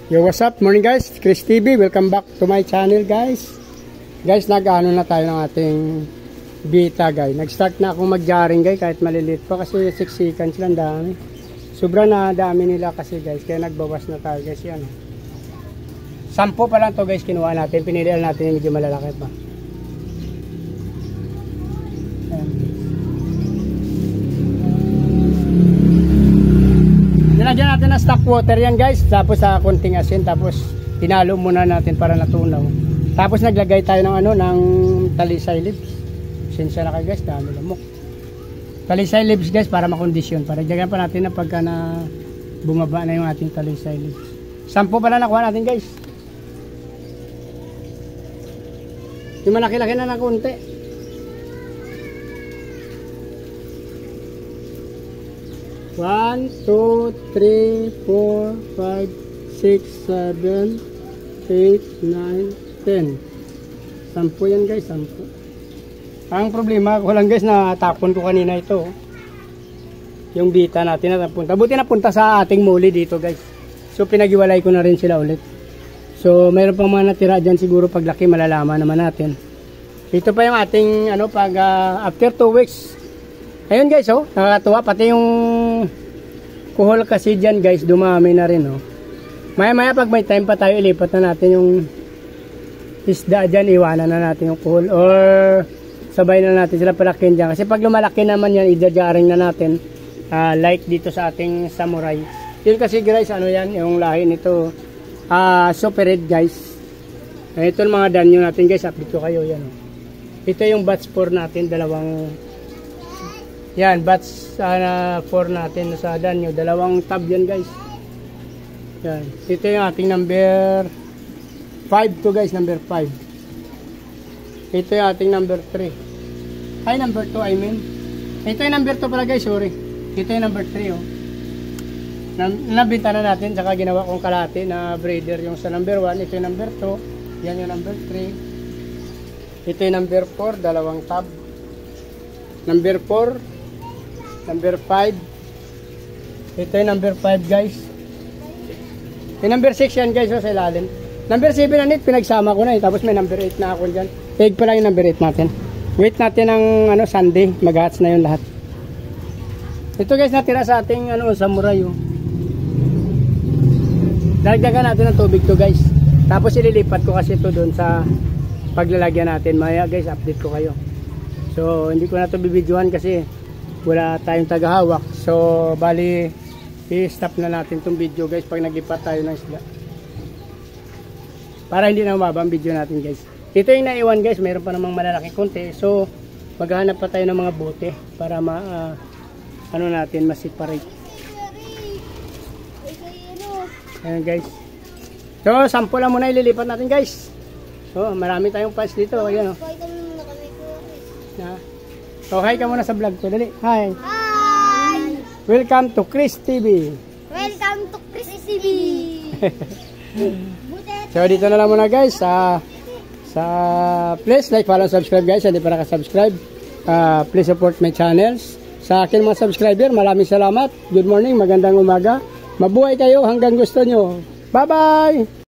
Yo, what's up? Morning guys, Chris TV. Welcome back to my channel guys. Guys, nag-ano na tayo ng ating bita guys. Nag-start na akong mag-jarring guys kahit maliliit pa kasi 6 seconds lang dami. Sobrang na dami nila kasi guys. Kaya nagbawas na tayo guys. Yan. 10 pa lang to guys kinuha natin. Pinilihan natin yung medyo malalaki pa. Nilagyan natin ng stock water yan guys. Tapos sa konting asin. Tapos tinalo muna natin para natunaw. Tapos naglagay tayo ng ng talisay leaves. Sinsya na kayo guys. Dami lamok. Talisay leaves guys para makondisyon. Para dyan pa natin na pagka na bumaba na yung ating talisay leaves. 10 pala nakuha natin guys. Yung malaki-laki na ng konti. One, 2, 3, 4, 5, 6, 7, 8, 9, 10. 10 yan guys, 10. Ang problema ko lang guys, natapon ko kanina ito. Yung bita natin napunta. Buti napunta sa ating muli dito guys. So pinagiwalay ko na rin sila ulit. So mayroon pang mga natira dyan siguro paglaki malalaman naman natin. Ito pa yung ating pag after 2 weeks. Ayun guys, nakakatuwa pati yung kuhol kasi dyan guys, dumami na rin Maya-maya pag may time pa tayo, ilipat na natin yung isda dyan, iwanan na natin yung kuhol or sabay na natin sila palakin dyan. Kasi pag lumalaki naman yan, idadyaring na natin like dito sa ating samurai. Yun kasi guys, yan, yung lahi nito super red guys. Ito yung mga danyo natin guys, update ko kayo yan. Ito yung batch 4 natin, yan, batch 4 natin sa danyo. Dalawang tab yan guys. Yan. Ito yung ating number 5 to guys, number 5. Ito yung ating number 3. Ay, number 2 I mean. Ito yung number 2 pala guys, sorry. Ito yung number 3 Nabinta na natin, saka ginawa kong kalate na breeder yung sa number 1. Ito yung number 2. Yan yung number 3. Ito yung number 4, dalawang tab. Number 4. Number 5. Ito yung number 5 guys. Yung number 6 yan guys sa ilalim. Number 7 na nit, pinagsama ko na tapos may number 8 na ako dyan. Egg pa lang yung number 8 natin. Wait natin ng Sunday. Mag-hatch na yung lahat. Ito guys natira sa ating samurai Dagdagan natin ng tubig to guys. Tapos ililipat ko kasi ito doon sa paglalagyan natin. Maya guys, update ko kayo. So hindi ko na ito bibidyohan kasi wala tayong tagahawak. So bali i-stop na natin itong video guys pag naglipat tayo ng isla. Para hindi na umaba ang video natin guys. Ito yung naiwan guys, mayroon pa namang malalaki konti. So maghahanap pa tayo ng mga bote para natin ma-separate. Ayan guys. So 10 lang muna ililipat natin guys. So marami tayong fans dito. Ayan So hi ka muna sa vlog ko. Dali. Hi. Hi. Welcome to Chris TV. Welcome to Chris TV. So dito na lang muna guys. Please like, follow, subscribe guys. Hindi pa naka-subscribe. Please support my channels. Sa akin mga subscriber, maraming salamat. Good morning, magandang umaga. Mabuhay kayo hanggang gusto nyo. Bye-bye!